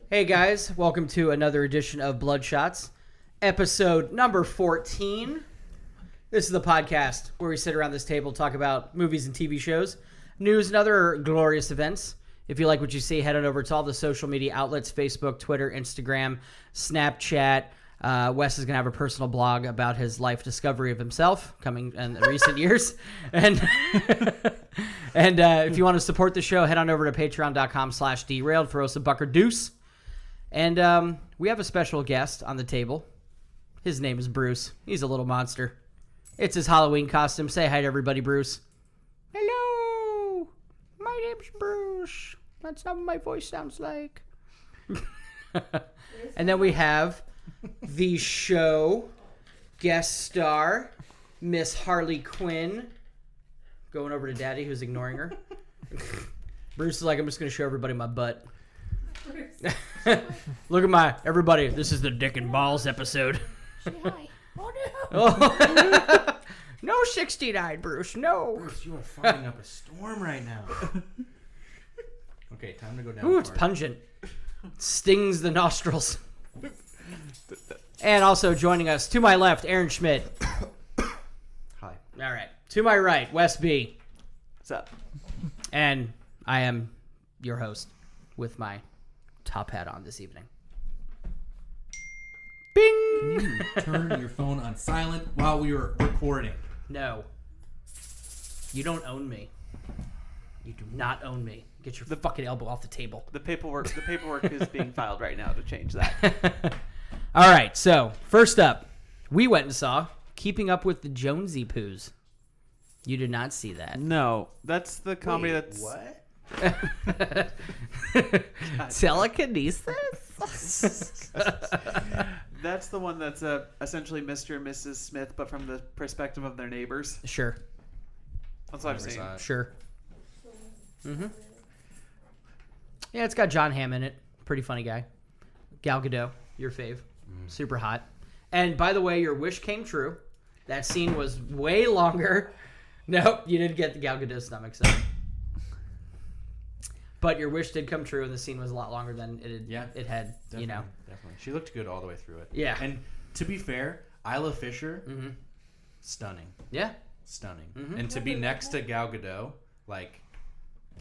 Hey guys, welcome to another edition of Bloodshots, episode number 14. This is the podcast where we sit around this table, talk about movies and TV shows, news and other glorious events. If you like what you see, head on over to all the social media outlets, Facebook, Twitter, Instagram, Snapchat. Wes is going to have a personal blog about his life discovery of himself coming in recent years. And if you want to support the show, head on over to patreon.com/derailed for us a buck or deuce. And we have a special guest on the table. His name is Bruce. He's a little monster. It's his Halloween costume. Say hi to everybody, Bruce. Hello. My name's Bruce. That's not what my voice sounds like. And then we have the show guest star, Miss Harley Quinn. Going over to Daddy, who's ignoring her. Bruce is like, I'm just going to show everybody my butt. Look at everybody, this is the Dick and Balls episode. Say hi. Oh, no. No 69, Bruce, no. Bruce, you are firing up a storm right now. Okay, time to go down. Ooh, it's pungent. Stings the nostrils. And also joining us, to my left, Aaron Schmidt. Hi. All right. To my right, Wes B. What's up? And I am your host with my top hat on this evening. Bing! Can you turn your phone on silent while we were recording? No. You don't own me. You do not own me. Get your fucking elbow off the table. The paperwork is being filed right now to change that. All right, so first up, we went and saw Keeping Up with the Jonesy Poos. You did not see that. No, that's the comedy that's... What? Telekinesis? That's the one that's essentially Mr. and Mrs. Smith, but from the perspective of their neighbors. Sure. That's what I've seen. Sure. Mm-hmm. Yeah, it's got John Hamm in it. Pretty funny guy. Gal Gadot, your fave. Super hot. And by the way, your wish came true. That scene was way longer. Nope, you didn't get the Gal Gadot stomach, so. But your wish did come true, and the scene was a lot longer than it had, definitely, you know. Definitely. She looked good all the way through it. Yeah. And to be fair, Isla Fisher, stunning. Yeah. Stunning. Mm-hmm. And to be next to Gal Gadot, like,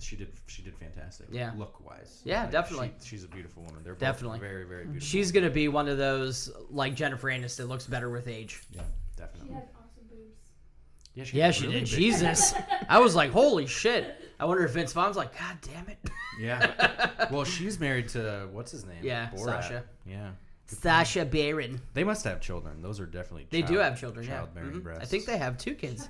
she did fantastic. Yeah. Look-wise. Yeah, like, definitely. She's a beautiful woman. They're both Definitely. very, very beautiful. She's going to be one of those, like Jennifer Aniston, looks better with age. Yeah, definitely. She had awesome boobs. Yeah, She really did. big. Jesus. I was like, holy shit. I wonder if Vince Vaughn's like, God damn it. Yeah. Well, she's married to, what's his name? Yeah, Borat. Sasha. Yeah. Sacha Baron. They must have children. Those are definitely They do have children, yeah. childbearing breasts. I think they have 2 kids.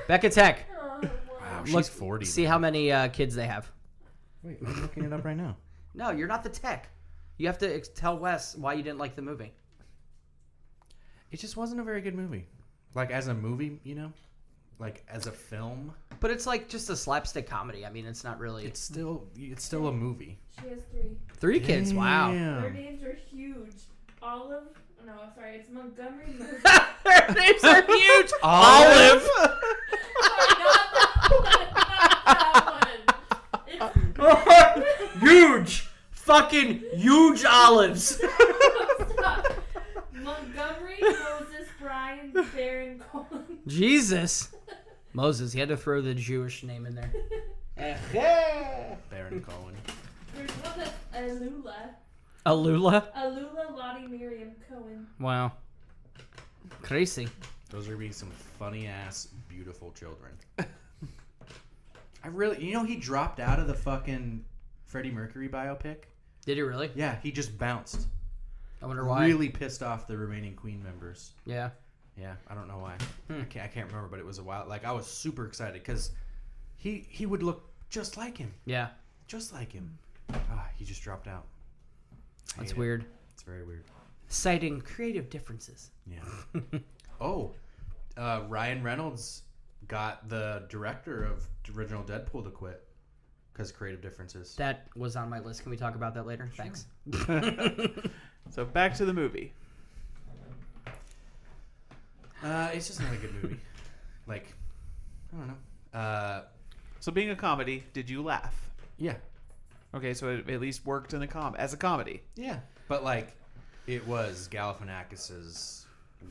Becca Tech. Wow, she's Look, 40. See how many kids they have. Wait, I'm looking it up right now. No, you're not the tech. You have to tell Wes why you didn't like the movie. It just wasn't a very good movie. Like, as a movie, you know? Like, as a film. But it's like just a slapstick comedy. I mean, it's not really... It's still a movie. She has 3. 3 kids, wow. Damn. Their names are huge. Olive. No, sorry, it's Montgomery. Moses. Their names are huge. Olive. Not that one. Huge. Fucking huge olives. Stop. Montgomery, Moses, Brian, Baron, Colin. Jesus. Moses, he had to throw the Jewish name in there. Baron Cohen. There's one that's Alula. Alula? Alula, Lottie, Miriam, Cohen. Wow. Crazy. Those are being some funny-ass, beautiful children. He dropped out of the fucking Freddie Mercury biopic. Did he really? Yeah, he just bounced. I wonder why. Really pissed off the remaining Queen members. Yeah. Yeah, I don't know why. I can't remember, but it was a while. Like, I was super excited because he would look just like him. Yeah. Just like him. He just dropped out. That's weird. It's very weird. Citing creative differences. Yeah. Ryan Reynolds got the director of the original Deadpool to quit because of creative differences. That was on my list. Can we talk about that later? Sure. Thanks. So back to the movie. It's just not a good movie. Like, I don't know. So being a comedy, did you laugh? Yeah. Okay, so it at least worked in as a comedy. Yeah. But like, it was Galifianakis's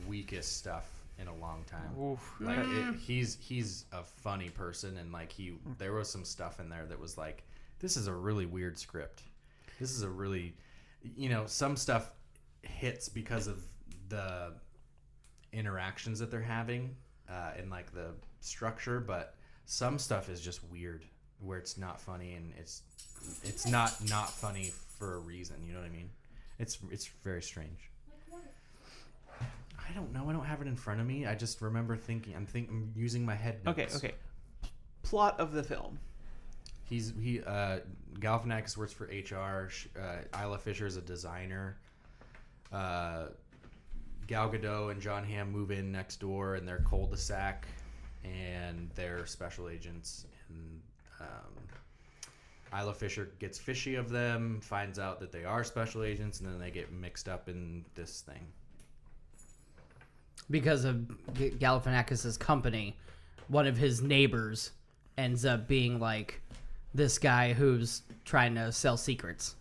weakest stuff in a long time. Oof. Like he's a funny person, and like there was some stuff in there that was like, this is a really weird script. This is a really, some stuff hits because of the interactions that they're having and like the structure, but some stuff is just weird where it's not funny, and it's not funny for a reason. You know what I mean? It's very strange. I don't know. I don't have it in front of me. I just remember thinking. I'm using my head notes. Okay. Plot of the film. Galifianakis works for HR. Isla Fisher is a designer. Gal Gadot and John Hamm move in next door in their cul-de-sac, and they're special agents. And Isla Fisher gets fishy of them, finds out that they are special agents, and then they get mixed up in this thing. Because of Galifianakis' company, one of his neighbors ends up being like this guy who's trying to sell secrets.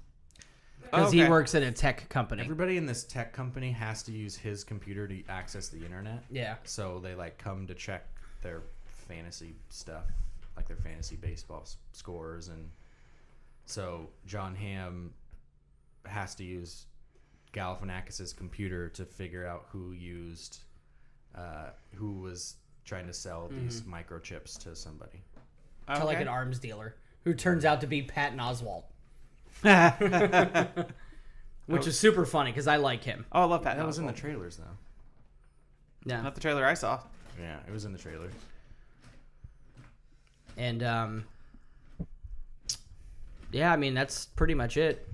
Because he works at a tech company. Everybody in this tech company has to use his computer to access the internet. Yeah. So they like come to check their fantasy stuff, like their fantasy baseball scores, and so John Hamm has to use Galifianakis' computer to figure out who was trying to sell these microchips to somebody. To like an arms dealer who turns out to be Patton Oswalt. Which is super funny because I like him. Oh, I love Patton. That was in the Oswalt. trailers, though. Yeah. Not the trailer I saw. Yeah, it was in the trailer. And yeah, I mean that's pretty much it.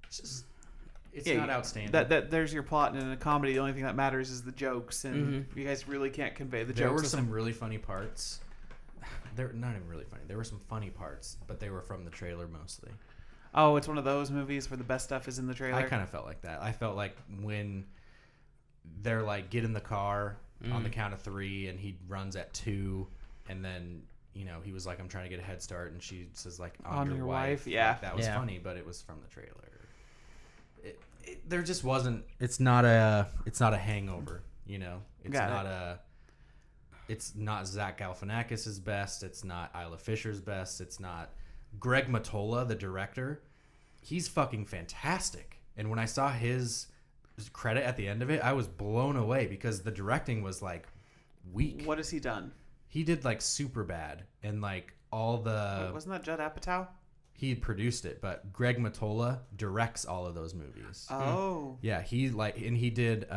It's not outstanding. That there's your plot, and in a comedy, the only thing that matters is the jokes, and you guys really can't convey the jokes. There were some really funny parts. They're not even really funny. There were some funny parts, but they were from the trailer mostly. Oh, it's one of those movies where the best stuff is in the trailer. I kind of felt like that. I felt like when they're like, get in the car on the count of 3, and he runs at 2, and then he was like, I'm trying to get a head start, and she says like, on your wife. Yeah, like, that was Yeah. funny, but it was from the trailer. There just wasn't. It's not a Hangover. It's not Zach Galifianakis' best. It's not Isla Fisher's best. It's not Greg Mottola, the director. He's fucking fantastic. And when I saw his credit at the end of it, I was blown away because the directing was like weak. What has he done? He did like Superbad and like all the. Wait, wasn't that Judd Apatow? He produced it, but Greg Mottola directs all of those movies. Oh. Yeah, he did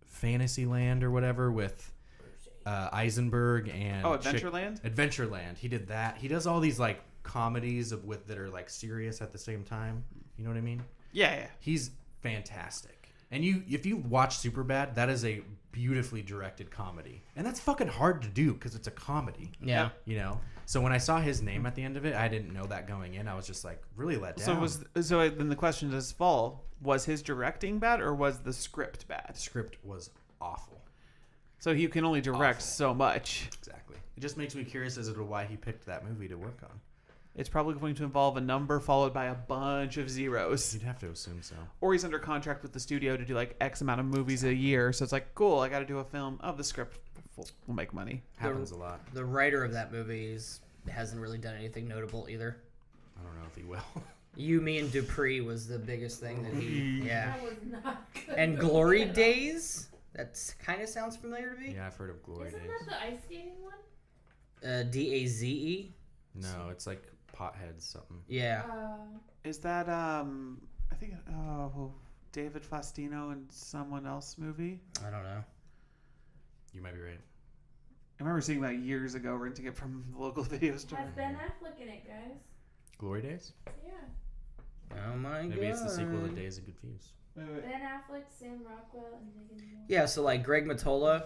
Fantasyland or whatever with Eisenberg and Adventureland? Adventureland. He did that. He does all these like comedies that are like serious at the same time. You know what I mean? Yeah. He's fantastic. And if you watch Superbad, that is a beautifully directed comedy. And that's fucking hard to do because it's a comedy. Yeah. So when I saw his name at the end of it, I didn't know that going in. I was just like really let down. So then the question does fall: was his directing bad or was the script bad? The script was awful. So you can only direct so much. Exactly. It just makes me curious as to why he picked that movie to work on. It's probably going to involve a number followed by a bunch of zeros. You'd have to assume so. Or he's under contract with the studio to do like X amount of movies a year. So it's like, cool, I got to do a film of the script. Will make money. Happens a lot. The writer of that movie hasn't really done anything notable either. I don't know if he will. You, Me, and Dupree was the biggest thing that he. Yeah. That was not good. And Glory Days. That kind of sounds familiar to me. Yeah, I've heard of Glory Isn't Days. that the ice skating one? DAZE. No, it's like Potheads something. Yeah. Is that I think David Faustino and someone else movie? I don't know. You might be right. I remember seeing that years ago, renting it from the local video store. Has Ben Affleck in it, guys? Glory Days? Yeah. Oh my god. Maybe it's the sequel to Days of Confused. Ben Affleck, Sam Rockwell, and Megan Moore. Yeah, so like Greg Mottola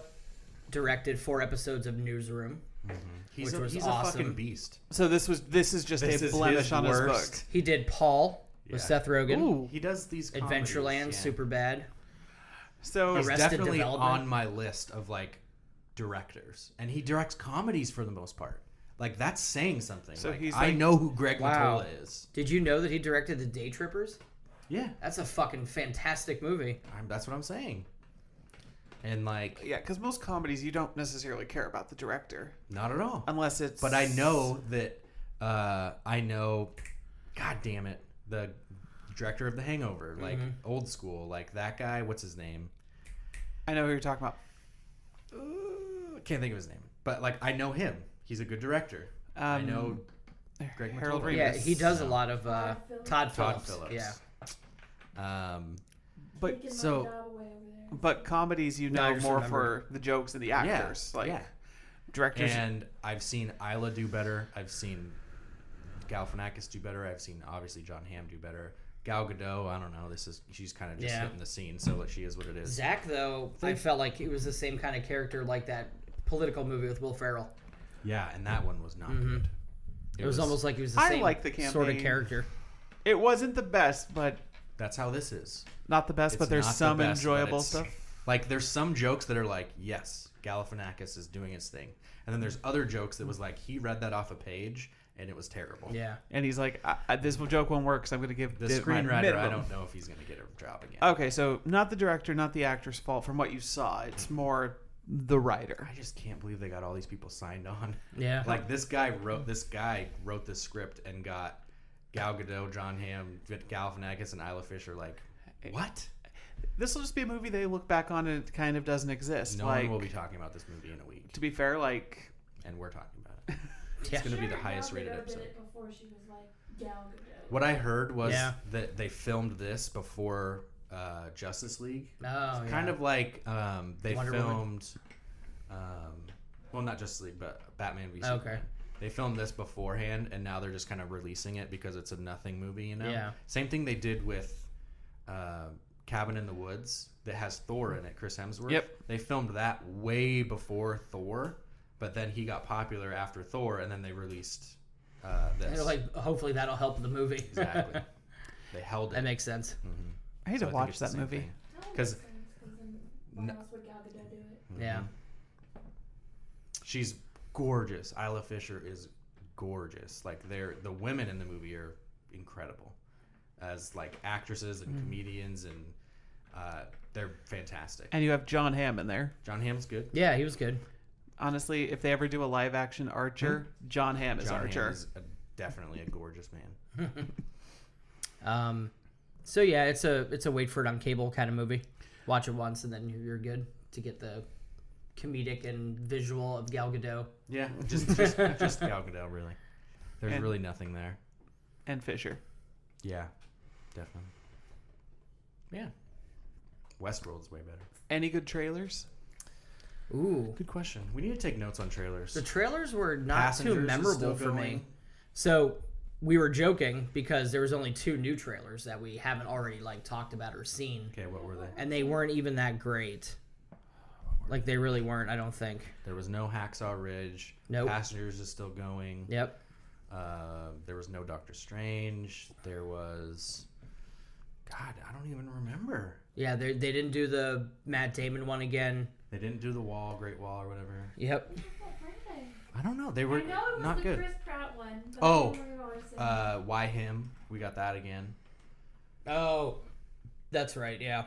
directed 4 episodes of Newsroom. Mm-hmm. Which He's was a awesome. fucking beast. So this is just a blemish on his book. He did Paul with Yeah. Seth Rogen. Ooh. He does these comedies, Adventureland, yeah. Superbad. So He's Arrested definitely Development. on my list of like directors, and he directs comedies for the most part. Like that's saying something. So Like, he's I like- know who Greg Wow. Mottola is. Did you know that he directed The Day Trippers? Yeah, That's a fucking fantastic movie. that's what I'm saying. And like, Yeah, because most comedies you don't necessarily care about the director not at all. unless it's. But I know that God damn it, the director of The Hangover, like old school, like that guy. What's his name? I know who you're talking about. Can't think of his name, but like I know him. He's a good director. I know Greg Harold Mottola. Ramis. Yeah, he does a lot of Todd Todd Phillips. Phillips. Yeah. But Taking my so- job away over there. but comedies you No, I know just more remembered. for the jokes and the actors. Yeah. Directors. And I've seen Isla do better. I've seen Galifianakis do better. I've seen obviously John Hamm do better. Gal Gadot, I don't know. She's kind of just Yeah. hitting the scene, so she is what it is. Zach, though, I felt like he was the same kind of character like that political movie with Will Ferrell. Yeah, and that one was not good. It was almost like he was the I same like the sort of campaign. character. It wasn't the best, but That's how this is. not the best. It's But there's not the some best, but enjoyable it's- stuff. Like there's some jokes that are like, yes, Galifianakis is doing his thing, and then there's other jokes that was like he read that off a page and it was terrible. Yeah. And he's like, "This joke won't work, so I'm going to give The it my screenwriter, I minimum." don't know if he's going to get a job again. Okay, so not the director, not the actor's fault from what you saw. It's more the writer. I just can't believe they got all these people signed on. Yeah. Like this guy wrote this script and got Gal Gadot, John Hamm, Galifianakis, and Isla Fisher. Like, what? This will just be a movie they look back on and it kind of doesn't exist. No like, one will be talking about this movie in a week, to be fair, like and we're talking about it. Yeah. It's going to be the Sure, highest Gal rated Gadot episode. Did it before she was like Gal Gadot. What I heard was Yeah. that they filmed this before Justice League. Oh, yeah. Kind of like they Wonder filmed, well, not Justice League, but Batman v Superman. Okay. They filmed this beforehand, and now they're just kind of releasing it because it's a nothing movie, you know? Yeah. Same thing they did with Cabin in the Woods that has Thor in it, Chris Hemsworth. Yep. They filmed that way before Thor, but then he got popular after Thor, and then they released this. And, like, hopefully that'll help the movie. Exactly. They held it. That makes sense. I need So to I think watch it's the that same movie. thing. That makes 'Cause- sense, 'cause then why else would Gal Gadot do it? Yeah. She's gorgeous. Isla Fisher is gorgeous. Like the women in the movie are incredible as like actresses and comedians, and they're fantastic. And you have John Hamm in there. John Hamm's good. Yeah, he was good. Honestly, if they ever do a live action Archer, John Hamm is John Archer. Hamm is definitely a gorgeous man. So yeah, it's a wait for it on cable kind of movie. Watch it once and then you're good to get the comedic and visual of Gal Gadot. Yeah, just Gal Gadot, really. There's And- really nothing there. And Fisher. Yeah, definitely. Yeah. Westworld's way better. Any good trailers? Ooh, Good question. We need to take notes on trailers. the trailers were not Passengers too is memorable still for me. going. So we were joking because there was only 2 new trailers that we haven't already like talked about or seen, Okay, what were they? and they weren't even that great. Like they really weren't. I don't think. There was no Hacksaw Ridge. Nope. Passengers is still going. Yep. There was no Doctor Strange. There was, God, I don't even remember. Yeah, they didn't do the Matt Damon one again. They didn't do the Wall, Great Wall, or whatever. Yep. What were they? I don't know. They were I know it was not the good. Chris Pratt one. but Oh, I don't remember what I was saying. Why Him? We got that again. Oh, that's right. Yeah.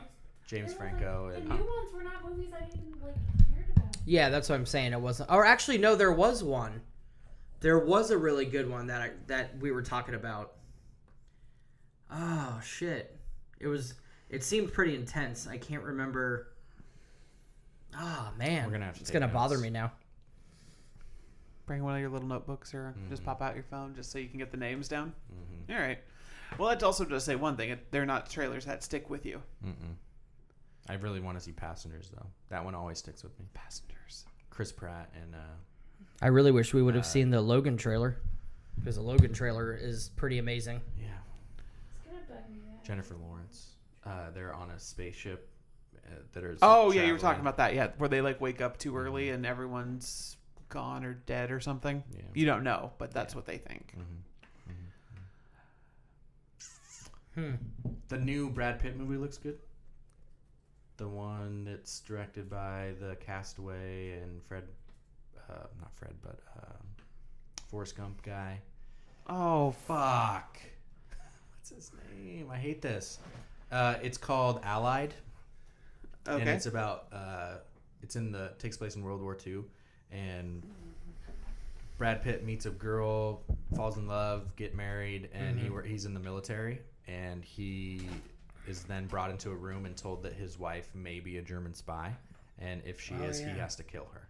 James They were, Franco like, and the new ones were not movies I even like cared about. Yeah, that's what I'm saying. It wasn't. Or actually, no, there was one. There was a really good one that we were talking about. Oh shit! It seemed pretty intense. I can't remember. Oh man, We're gonna have to It's take gonna bother notes. me now. Bring one of your little notebooks or just pop out your phone just so you can get the names down. Mm-hmm. All right. Well, I'd also just say one thing. They're not trailers that stick with you. I really want to see Passengers though. That one always sticks with me. Passengers. Chris Pratt and I really wish we would have seen the Logan trailer, because the Logan trailer is pretty amazing. yeah, It's gonna bug me that. Jennifer Lawrence. They're on a spaceship that is. Oh, yeah, you were talking traveling. about that. Yeah, where they like wake up too early and everyone's gone or dead or something. Yeah. You don't know, but that's what they think. The new Brad Pitt movie looks good. The one that's directed by the Castaway and Forrest Gump guy. Oh, Fuck. What's his name? I hate this. It's called Allied. okay. And it's about takes place in World War II, and Brad Pitt meets a girl, falls in love, get married, and he's in the military, and he is then brought into a room and told that his wife may be a German spy, and if she is, he has to kill her.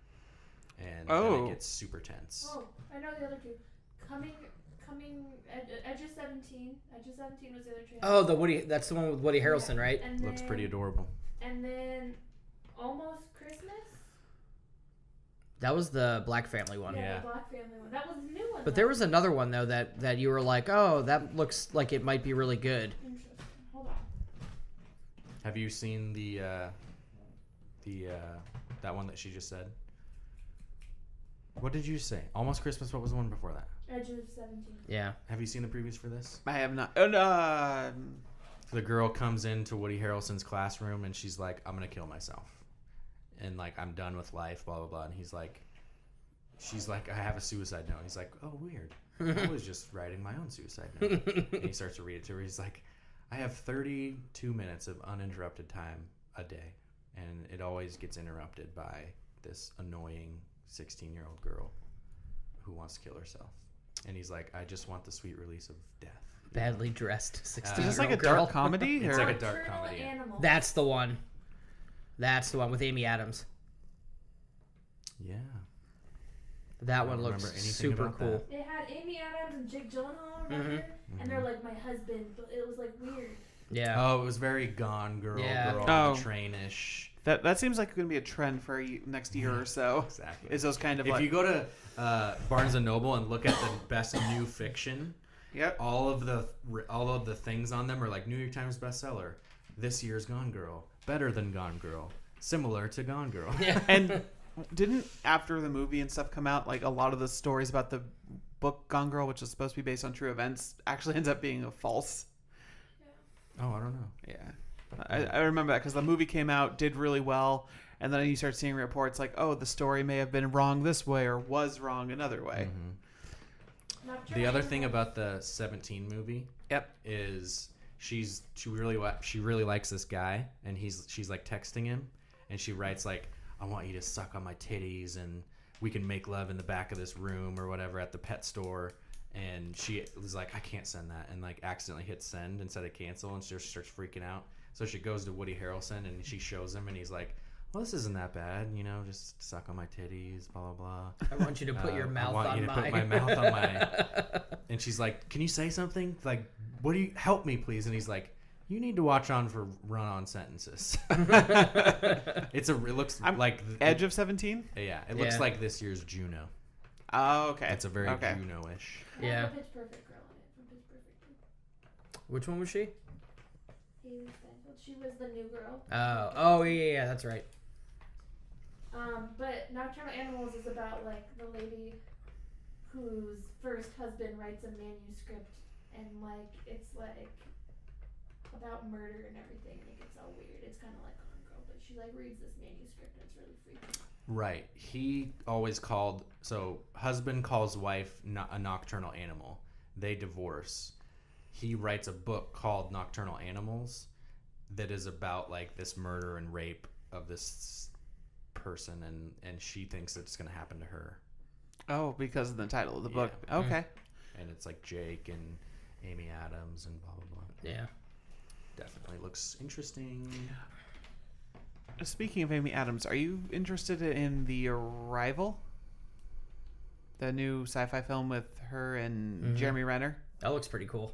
And then it gets super tense. Oh, I know the other two. Coming. Edge of 17. Edge of 17 was the other trailer. Oh, that's the one with Woody Harrelson, right? And Looks pretty adorable. And then Almost Christmas. That was the Black Family one. Yeah, Yeah. the Black Family one. That was the new one. But there was another one though that you were like, oh, that looks like it might be really good. Interesting. Hold on. Have you seen the that one that she just said? What did you say? Almost Christmas. What was the one before that? Edge of 17. Yeah. Have you seen the previews for this? I have not. The girl comes into Woody Harrelson's classroom and she's like, I'm gonna kill myself, and like, I'm done with life, blah blah blah. And she's like, I have a suicide note. He's like, oh, weird. I was just writing my own suicide note. And he starts to read it to her. He's like, I have 32 minutes of uninterrupted time a day, and it always gets interrupted by this annoying 16-year-old girl who wants to kill herself. And he's like, I just want the sweet release of death. Badly dressed 16-year-old Is this like a girl. dark comedy? It's or? like a dark Nocturnal comedy. Animals. That's the one. That's the one with Amy Adams. Yeah. That I one don't looks remember anything super about cool. that. They had Amy Adams and Jake Gyllenhaal, remember? And they're like my husband, but it was like weird. Yeah. Oh, it was very Gone Girl, Yeah. girl Oh. on the train-ish. That seems like it's going to be a trend for next year or so. Exactly. Is those kind of If like... you go to Barnes & Noble and look at the best new fiction, Yep. all of the things on them are like New York Times bestseller, this year's Gone Girl, better than Gone Girl, similar to Gone Girl. Yeah. And didn't, after the movie and stuff come out, like a lot of the stories about the book Gone Girl, which is supposed to be based on true events, actually ends up being a false. Oh, I don't know. Yeah. I remember that because the movie came out, did really well, and then you start seeing reports like, oh, the story may have been wrong this way or was wrong another way. The other thing about the 17 movie, Yep. is she really likes this guy, and she's like texting him, and she writes like, I want you to suck on my titties, and we can make love in the back of this room or whatever at the pet store. And she was like, I can't send that, and like accidentally hits send instead of cancel, and she just starts freaking out. So she goes to Woody Harrelson and she shows him, and he's like, well, this isn't that bad, just suck on my titties, blah blah blah. I want you to put your mouth on I want you to my... put my mouth on my. And she's like, can you say something? Like, what do you help me, please? And he's like, you need to watch on for run-on sentences. It looks like Edge of 17? Yeah, it looks Yeah. like this year's Juno. Oh, okay. It's a very okay. Juno-ish. Yeah. The Pitch Perfect girl in it from Pitch Perfect too. Which one was she? Haley Steinfeld. She was the new girl. Oh, yeah, that's right. But Nocturnal Animals is about like the lady whose first husband writes a manuscript, and like it's like about murder and everything, and it gets all weird. It's kind of like Gone Girl, but she like reads this manuscript and it's really freaky. Right. He always called, so husband calls wife a nocturnal animal. They divorce. He writes a book called Nocturnal Animals that is about like this murder and rape of this person, and she thinks it's going to happen to her. Oh, because of the title of the book. Yeah. Okay. And it's like Jake and Amy Adams and blah, blah, blah. Yeah. Definitely looks interesting. Speaking of Amy Adams, are you interested in The Arrival? The new sci-fi film with her and Jeremy Renner? That looks pretty cool.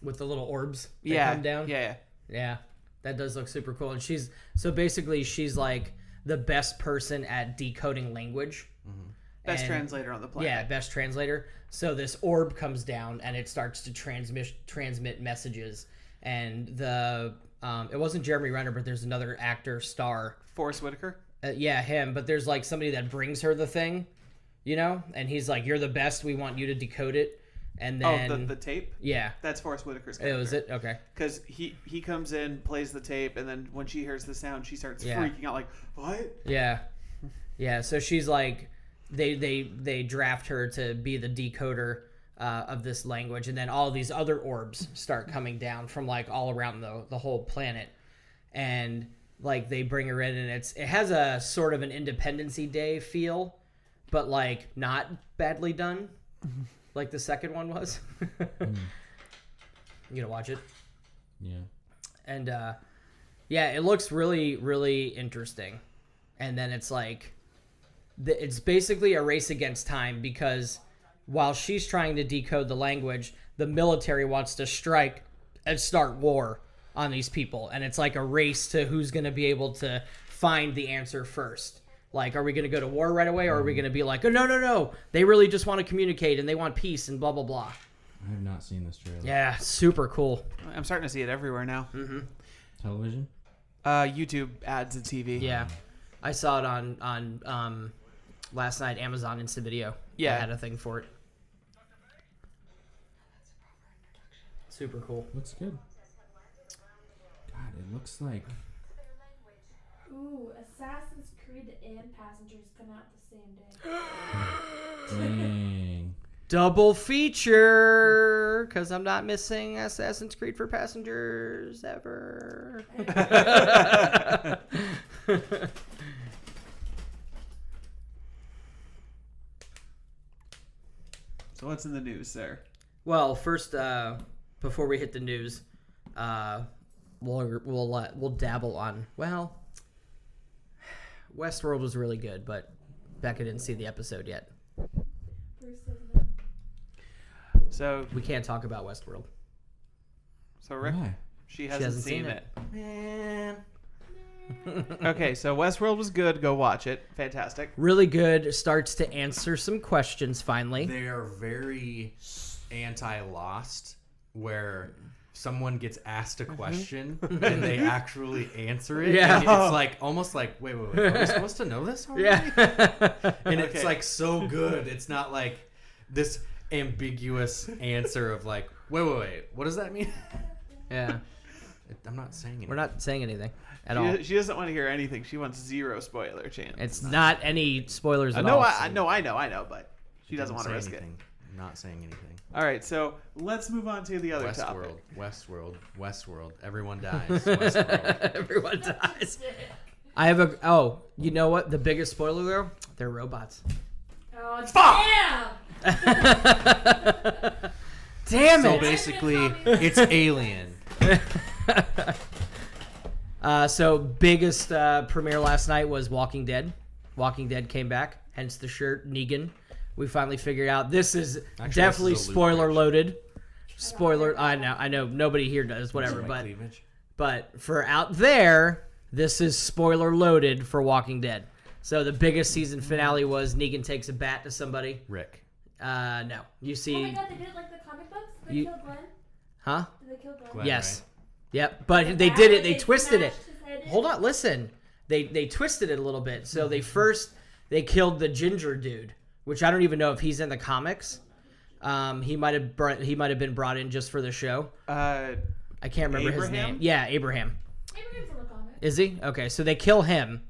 With the little orbs that Yeah. come down. Yeah. Yeah. That does look super cool. And she's like the best person at decoding language. Best And- translator on the planet. Yeah, best translator. So this orb comes down and it starts to transmit messages. And it wasn't Jeremy Renner, but there's another actor star. Forrest Whitaker? Yeah, him. But there's like somebody that brings her the thing, and he's like, "You're the best. We want you to decode it." And then the tape? yeah, That's Forrest Whitaker's it character. was it. Okay. Because he comes in, plays the tape, and then when she hears the sound, she starts Yeah. freaking out like, what? Yeah. Yeah, so she's like they draft her to be the decoder of this language, and then all these other orbs start coming down from like all around the whole planet, and like they bring her in, and it has a sort of an Independence Day feel, but like not badly done, like the second one was. You gonna watch it? Yeah. And yeah, it looks really, really interesting. And then it's like, it's basically a race against time, because while she's trying to decode the language, the military wants to strike and start war on these people. And it's like a race to who's going to be able to find the answer first. Like, are we going to go to war right away, or are we going to be like, oh, no, they really just want to communicate and they want peace and blah, blah, blah. I have not seen this trailer. Yeah, super cool. I'm starting to see it everywhere now. Mm-hmm. Television? YouTube ads and TV. Yeah. I saw it on last night, Amazon Instant Video. Yeah. I had a thing for it. Super cool. Looks good. God, it looks like... Ooh, Assassin's Creed and Passengers come out the same day. Dang. Double feature, because I'm not missing Assassin's Creed for Passengers ever. So what's in the news, sir? Well, first, before we hit the news, we'll dabble on, well, Westworld was really good, but Becca didn't see the episode yet. Bruce says no. So We can't talk about Westworld. Rick, Why? she hasn't seen it. Man. Okay, so Westworld was good. Go watch it. Fantastic. Really good. Starts to answer some questions finally. They are very anti-Lost, where someone gets asked a question and they actually answer it. Yeah. And it's like almost like, wait, are we supposed to know this already? Yeah. And Okay. it's like so good. It's not like this ambiguous answer of like, wait, what does that mean? Yeah. I'm not saying anything. We're not saying anything at all. She doesn't want to hear anything. She wants zero spoiler chance. It's not any spoilers I at know, all. I know, but she doesn't want to risk it. I'm not saying anything. All right, so let's move on to the other topic. Westworld. Everyone dies. Westworld. Everyone dies. I have a. Oh, you know what? The biggest spoiler though? They're robots. Oh, damn! Damn So it! basically, it's Alien. So biggest premiere last night was Walking Dead. Walking Dead came back, hence the shirt Negan. We finally figured out this is Actually, definitely this is a spoiler Luke loaded. Spoiler. I know nobody here does whatever, My but cleavage. but for out there, this is spoiler loaded for Walking Dead. So the biggest season finale was Negan takes a bat to somebody. Rick. No, you Oh see, my god, they did it like the comic books? Did they You- kill Glenn? huh? Did they kill Glenn? Glenn, Yes. right? Yep. But The they bat did where it. They they twisted it. smashed his head in? Hold on, listen. They twisted it a little bit. So they first they killed the ginger dude, which I don't even know if he's in the comics. He might have been brought in just for the show. I can't remember his Abraham? name. Yeah, Abraham. Abraham's in the comic. Is he? Okay, so they kill him,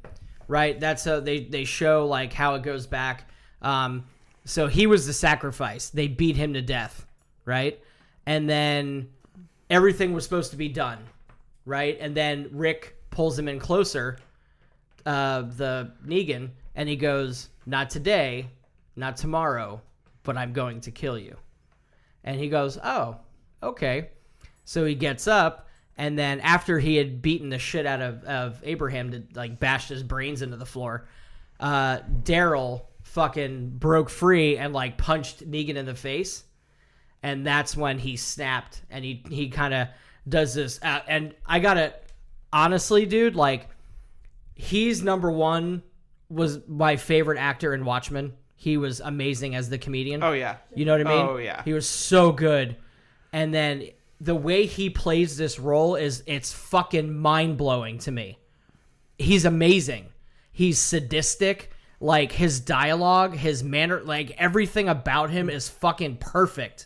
right? That's they show like how it goes back. So he was the sacrifice. They beat him to death, right? And then everything was supposed to be done, right? And then Rick pulls him in closer, the Negan, and he goes, "Not today, not tomorrow, but I'm going to kill you." And he goes, "Oh, okay." So he gets up, and then after he had beaten the shit out of Abraham to like bash his brains into the floor, Daryl fucking broke free and like punched Negan in the face. And that's when he snapped, and he kind of does this. And I gotta, honestly, dude, like, he's number one, was my favorite actor in Watchmen. He was amazing as the comedian. Oh yeah. You know what I mean? Oh, yeah. He was so good. And then the way he plays this role it's fucking mind-blowing to me. He's amazing. He's sadistic. Like, his dialogue, his manner, like, everything about him is fucking perfect.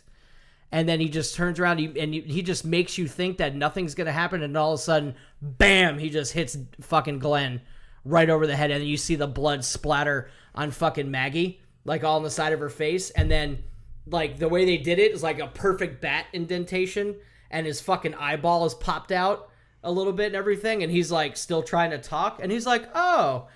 And then he just turns around and he just makes you think that nothing's going to happen. And all of a sudden, bam, he just hits fucking Glenn right over the head, and then you see the blood splatter on fucking Maggie, like all on the side of her face, and then like the way they did it is like a perfect bat indentation, and his fucking eyeball is popped out a little bit and everything, and he's like still trying to talk, and he's like, oh,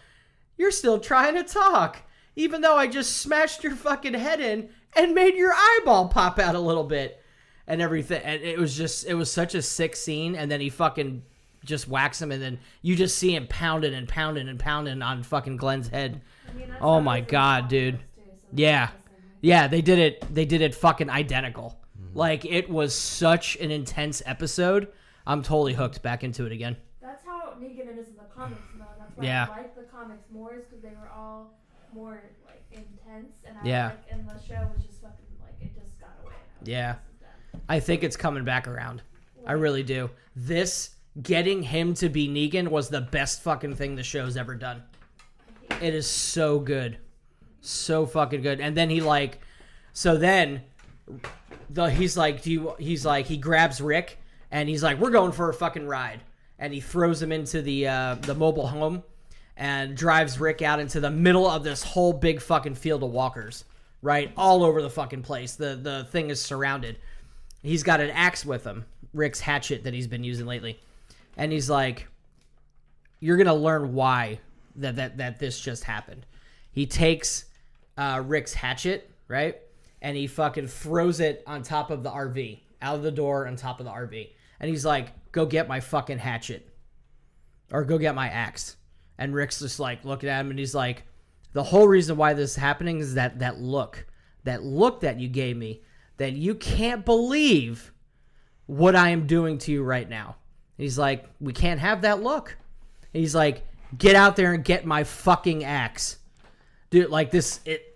you're still trying to talk, even though I just smashed your fucking head in and made your eyeball pop out a little bit and everything. And it was such a sick scene, and then he fucking just whacks him, and then you just see him pounding and pounding and pounding on fucking Glenn's head. I mean, that's Oh how my it is in God, comics dude. too, so it's Yeah. the same way. Yeah, they did it fucking identical. Like, it was such an intense episode. I'm totally hooked back into it again. That's how Negan is in the comics, though. That's why Yeah. I like the comics more, is because they were all more like intense, and Yeah. and the show was just fucking like it just got away. And I was Yeah. like, this is done. I think it's coming back around. I really do. Getting him to be Negan was the best fucking thing the show's ever done. It is so good. So fucking good. And then he he grabs Rick, and he's like, we're going for a fucking ride. And he throws him into the mobile home and drives Rick out into the middle of this whole big fucking field of walkers, right? All over the fucking place. The thing is surrounded. He's got an axe with him, Rick's hatchet that he's been using lately. And he's like, you're going to learn why that this just happened. He takes Rick's hatchet, right? And he fucking throws it on top of the RV, out of the door on top of the RV. And he's like, go get my fucking hatchet. Or go get my axe. And Rick's just like looking at him, and he's like, the whole reason why this is happening is that look that you gave me, that you can't believe what I am doing to you right now. And he's like, we can't have that look. And he's like, get out there and get my fucking axe. Dude, like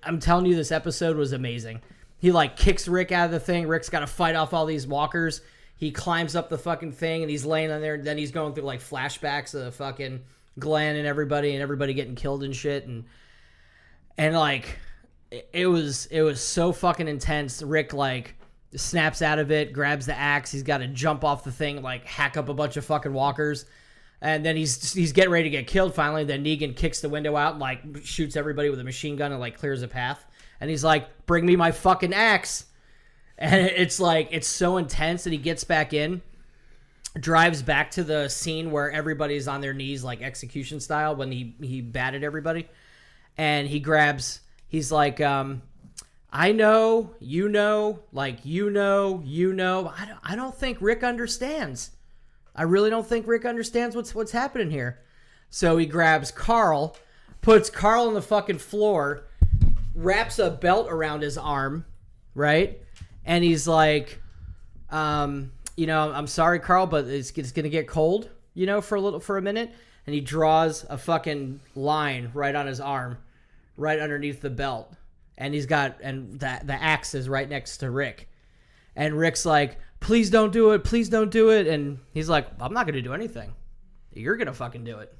I'm telling you, this episode was amazing. He like kicks Rick out of the thing. Rick's got to fight off all these walkers. He climbs up the fucking thing, and he's laying on there. And then he's going through like flashbacks of fucking Glenn and everybody getting killed and shit. And like, it was so fucking intense. Rick like snaps out of it, grabs the axe. He's got to jump off the thing, like hack up a bunch of fucking walkers. And then he's getting ready to get killed finally. Then Negan kicks the window out and like shoots everybody with a machine gun and like clears a path. And he's like, bring me my fucking axe. And it's like, it's so intense that he gets back in, drives back to the scene where everybody's on their knees, like execution style, when he batted everybody. And he's like, I know, like, you know. I don't think Rick understands. I really don't think Rick understands what's happening here. So he grabs Carl, puts Carl on the fucking floor, wraps a belt around his arm, right? And he's like, I'm sorry, Carl, but it's going to get cold, for a minute. And he draws a fucking line right on his arm, right underneath the belt. And the axe is right next to Rick. And Rick's like, please don't do it. And he's like, I'm not going to do anything. You're going to fucking do it.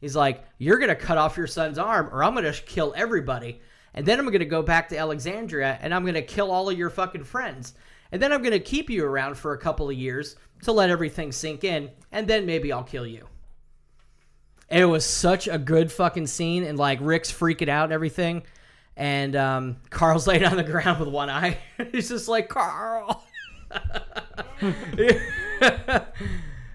He's like, you're going to cut off your son's arm, or I'm going to kill everybody. And then I'm going to go back to Alexandria, and I'm going to kill all of your fucking friends. And then I'm going to keep you around for a couple of years to let everything sink in, and then maybe I'll kill you. And it was such a good fucking scene, and like Rick's freaking out and everything. And Carl's laying on the ground with one eye. He's just like, Carl.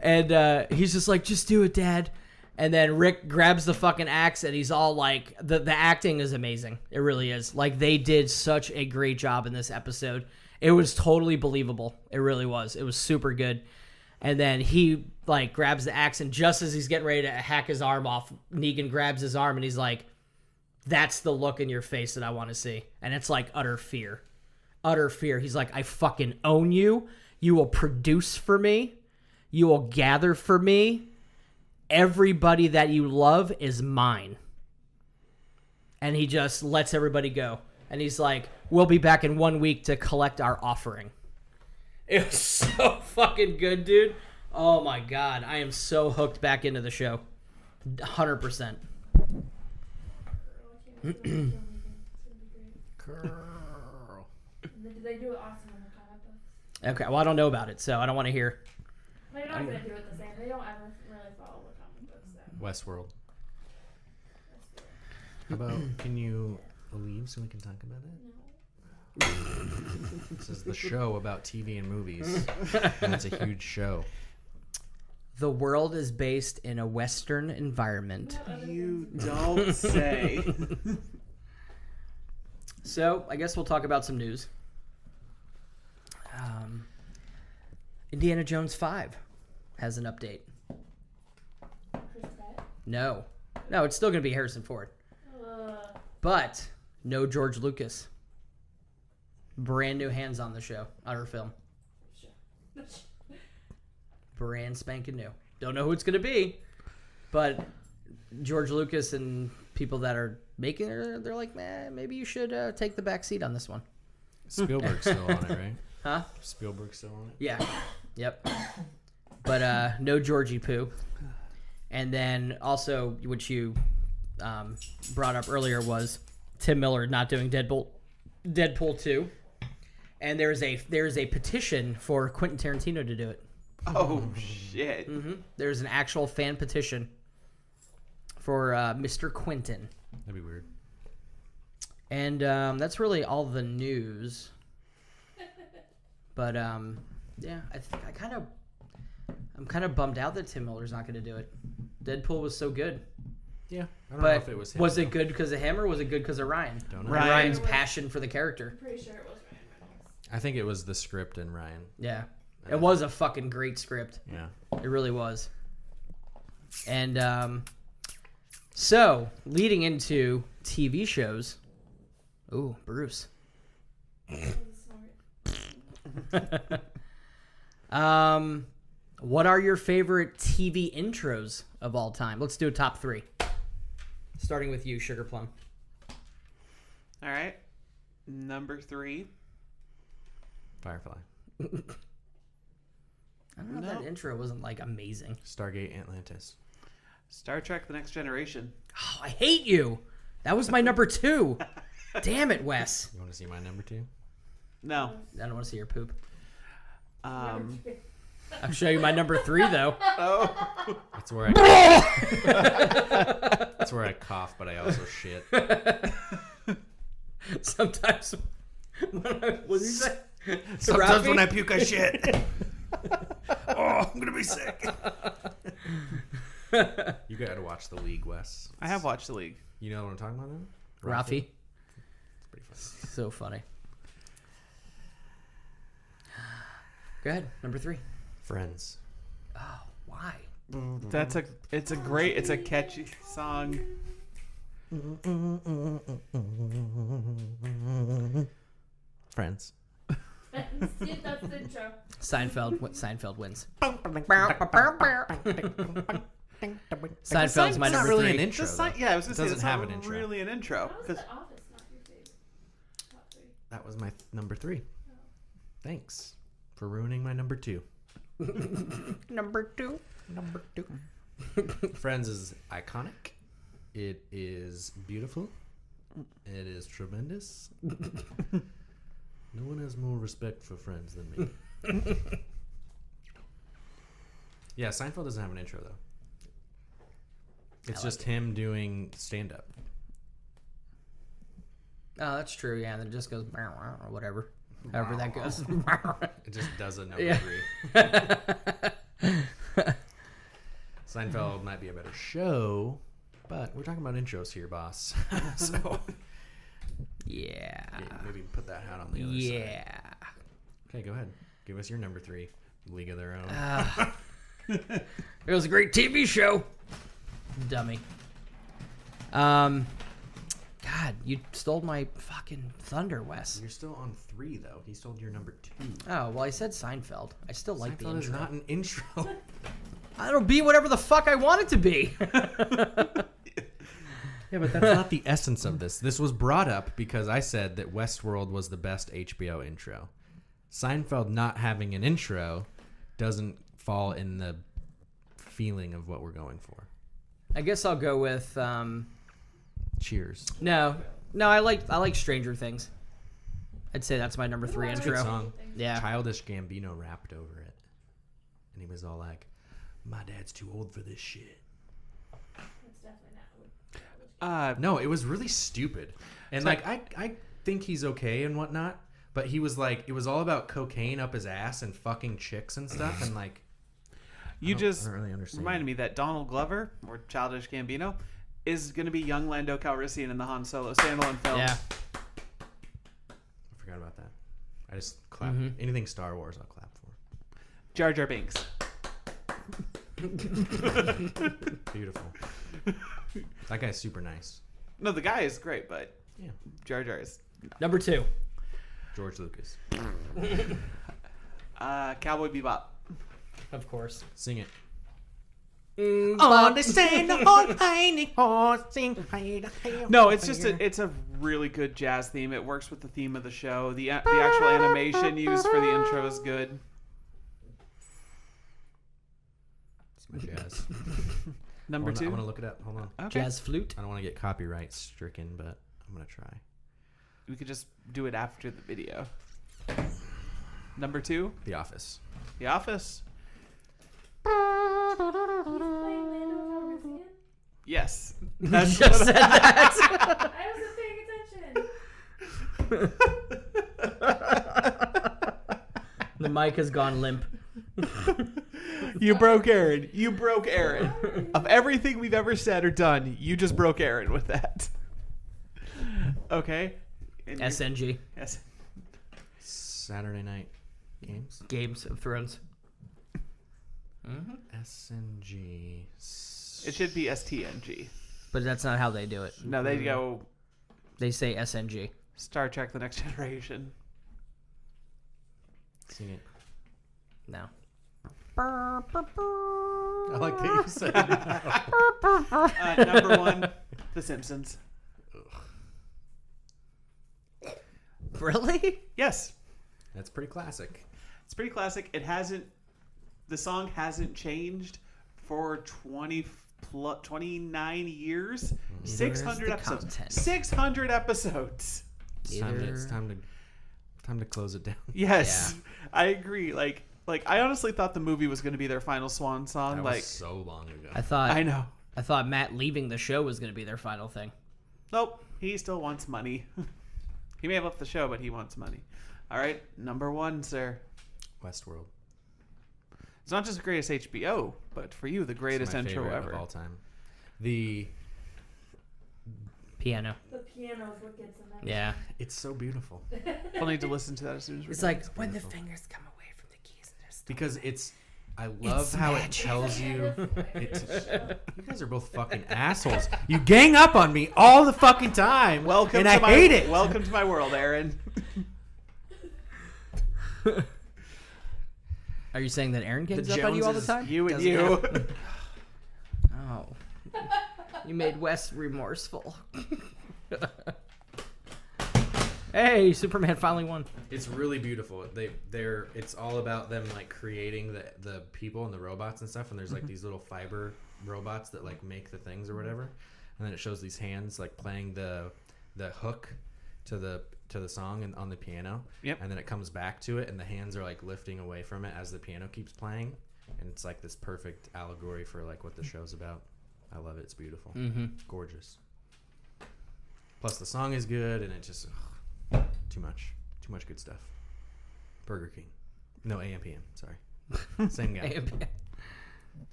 And he's just like, just do it, Dad. And then Rick grabs the fucking axe, and he's all like, the acting is amazing. It really is. Like, they did such a great job in this episode. It was totally believable. It really was. It was super good. And then he like grabs the axe, and just as he's getting ready to hack his arm off, Negan grabs his arm, and he's like, that's the look in your face that I want to see. And it's like utter fear. Utter fear. He's like, I fucking own you. You will produce for me. You will gather for me. Everybody that you love is mine. And he just lets everybody go. And he's like, we'll be back in 1 week to collect our offering. It was so fucking good, dude. Oh my God. I am so hooked back into the show. 100%. Girl. They do it awesome in the comic books. Okay, well, I don't know about it, so I don't want to hear. They're not going to do it the same. They don't ever really follow the comic books. So. Westworld. How about, can you leave so we can talk about it? This is the show about TV and movies. And it's a huge show. The world is based in a Western environment. You don't say. So, I guess we'll talk about some news. Indiana Jones 5 has an update. Chris Pratt. No, it's still going to be Harrison Ford. But no George Lucas. Brand new hands on the show, on her film. Brand spanking new. Don't know who it's going to be, but George Lucas and people that are making it, they're like, man, maybe you should take the back seat on this one. Spielberg's still on it, right? Huh? Spielberg's still on it? Yeah. Yep. But no Georgie Poo. And then also, which you brought up earlier, was Tim Miller not doing Deadpool 2. And there's a petition for Quentin Tarantino to do it. Oh, shit. Mm-hmm. There's an actual fan petition for Mr. Quentin. That'd be weird. And that's really all the news. But yeah, I'm kind of bummed out that Tim Miller's not going to do it. Deadpool was so good. Yeah. I don't know if it was him. Was it good because of him or was it good because of Ryan? Don't know. Ryan's passion for the character. I'm pretty sure it was Ryan Reynolds. I think it was the script and Ryan. Yeah. It was a fucking great script. Yeah. It really was. And so, leading into TV shows. Ooh, Bruce. What are your favorite TV intros of all time? Let's do a top 3. Starting with you, Sugar Plum. All right. Number 3. Firefly. I don't know if that intro wasn't like amazing. Stargate Atlantis. Star Trek: The Next Generation. Oh, I hate you. That was my number 2. Damn it, Wes. You want to see my number 2? No. I don't want to see your poop. Number 3. I'll show you my number 3 though. Oh. That's where that's where I cough, but I also shit. Sometimes when what did you say? Sometimes when I puke, I shit. Oh, I'm gonna be sick. You gotta watch The League, Wes. I have watched The League. You know what I'm talking about, then? Rafi. It's pretty funny. So funny. Go ahead, number 3. Friends. Oh, why? It's a catchy song. Friends. See, that's the intro. Seinfeld wins. Seinfeld's my not number really 3. an intro. though. Yeah, I was gonna say Doesn't it's have not an intro. really an intro. How was 'cause- The Office not your favorite? Top 3. That was my number 3. Thanks for ruining my number 2. Number 2. Friends is iconic. It is beautiful. It is tremendous. No one has more respect for Friends than me. Yeah, Seinfeld doesn't have an intro though. It's just him doing stand-up. Oh, that's true. Yeah, and then it just goes or whatever. However that goes. It just does a number Yeah. 3. Seinfeld might be a better show, but we're talking about intros here, boss. So Yeah. maybe put that hat on the other side. Yeah. Okay, go ahead. Give us your number 3. League of Their Own. It was a great TV show. Dummy. God, you stole my fucking thunder, Wes. You're still on 3, though. He stole your number 2. Oh, well, I said Seinfeld. I still like the Seinfeld is intro. not an intro. It'll be whatever the fuck I want it to be. Yeah, but that's not the essence of this. This was brought up because I said that Westworld was the best HBO intro. Seinfeld not having an intro doesn't fall in the feeling of what we're going for. I guess I'll go with Cheers. no. I like Stranger Things. I'd say that's my number 3 It's a intro. good song. Yeah. Childish Gambino rapped over it. And he was all like, my dad's too old for this shit. That's definitely not what. No, it was really stupid. And So- like I think he's okay and whatnot, but he was like, it was all about cocaine up his ass and fucking chicks and stuff, and like You I just don't really understand. reminded me that Donald Glover, or Childish Gambino, is going to be young Lando Calrissian in the Han Solo standalone film. Yeah. I forgot about that. I just clap. Mm-hmm. Anything Star Wars, I'll clap for. Jar Jar Binks. Beautiful. That guy's super nice. No, the guy is great, but Yeah. Jar Jar is. Number 2. George Lucas. Cowboy Bebop. Of course. Sing it. No, it's just it's a really good jazz theme. It works with the theme of the show. The actual animation used for the intro is good. It's my jazz. Number I 2. want to look it up. Hold on. Okay. Jazz flute. I don't want to get copyright stricken, but I'm gonna try. We could just do it after the video. Number 2, The Office. The Office. He's playing Lando Calrissian? Yes. You That's just what said that. I wasn't paying attention. The mic has gone limp. You broke Aaron. You broke Aaron. Of everything we've ever said or done, you just broke Aaron with that. Okay. And you- SNG. Yes. Saturday Night Games. Games of Thrones. SNG. It should be STNG. But that's not how they do it. No, they go They say SNG. Star Trek: The Next Generation. Sing it. No. I like that you said it. Number 1, The Simpsons. Really? Yes. That's pretty classic. It's pretty classic. The song hasn't changed for 29 years. 600 the episodes. content. 600 episodes. It's time to close it down. Yes, I agree. Like I honestly thought the movie was going to be their final swan song. That Like was so long ago. I thought I know. I thought Matt leaving the show was going to be their final thing. Nope. He still wants money. He may have left the show, but he wants money. All right, number 1, sir. Westworld. It's not just the greatest HBO, but for you, the It's greatest my intro favorite ever. of all time. The Piano. The piano's what gets him. Yeah. it's so beautiful I'll need to listen to that as soon as we're It's done. like when the beautiful. fingers come away from the keys and there's because I love how magic. it tells you. You guys are both fucking assholes. You gang up on me all the fucking time. Welcome and to I my hate it. Welcome to my world, Aaron. Are you saying that Aaron gangs The up on you all the Joneses- time? You and Doesn't you. have- Oh. You made Wes remorseful. Hey, Superman finally won. It's really beautiful. It's all about them like creating the people and the robots and stuff. And there's like these little fiber robots that like make the things or whatever. And then it shows these hands like playing the hook to the song and on the piano. Yep. And then it comes back to it, and the hands are like lifting away from it as the piano keeps playing. And it's like this perfect allegory for like what the show's about. I love it. It's beautiful. Mm-hmm. Gorgeous. Plus the song is good, and it just too much good stuff. Burger King. No, AM PM. Sorry. Same guy.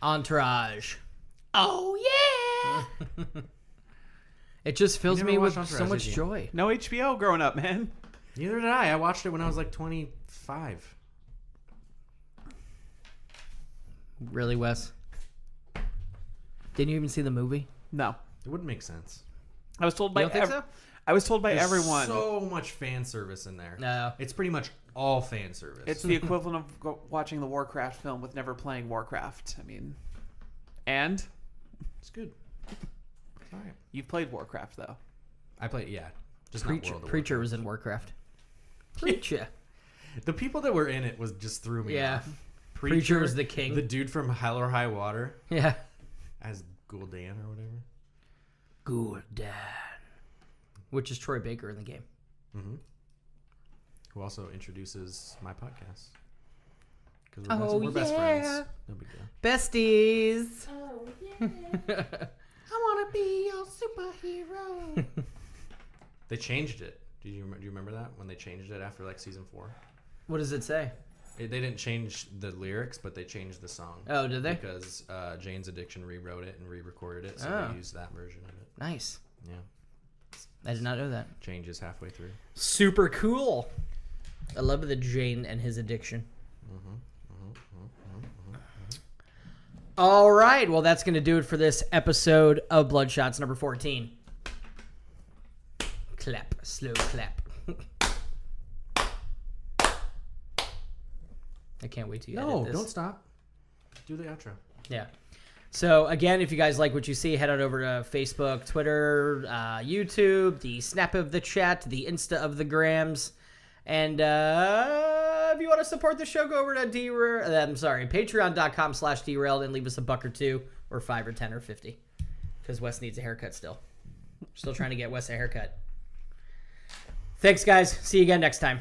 Entourage. Oh yeah. It just fills never me with watched so Entourage, much did you? joy. No HBO growing up, man. Neither did I. I watched it when I was like 25. Really, Wes? Didn't you even see the movie? No. It wouldn't make sense. I was told by You don't think so? I was told by There's everyone. so much fan service in there. No. It's pretty much all fan service. It's the equivalent of watching the Warcraft film with never playing Warcraft. I mean, and It's good. It's all right. you've played Warcraft though. I play, yeah. Just not World of Preacher was in Warcraft. Preacher. Warcraft. The people that were in it was just threw me Yeah. off. Preacher was the king. The dude from Hell or High Water Yeah. as Gul'dan or whatever. Gul'dan. Which is Troy Baker in the game. Mm-hmm. Who also introduces my podcast. Because Oh, we're best yeah. friends. No big deal. Besties. Oh, yeah. I want wanna be your superhero. They changed it. Do you remember that when they changed it after like season 4? What does it say? They didn't change the lyrics, but they changed the song. Oh, did they? Because Jane's Addiction rewrote it and re-recorded it, so Oh. they used that version of it. Nice. Yeah, I did not know that. changes halfway through. Super cool. I love the Jane and his addiction. All right. Well, that's going to do it for this episode of Bloodshots number 14. Clap. Slow clap. I can't wait to edit this. Don't stop. Do the outro. Yeah. So, again, if you guys like what you see, head on over to Facebook, Twitter, YouTube, the Snap of the Chat, the Insta of the Grams. And if you want to support the show, go over to patreon.com/derailed and leave us $1 or $2 or $5 or $10 or $50. Because Wes needs a haircut still. Still trying to get Wes a haircut. Thanks, guys. See you again next time.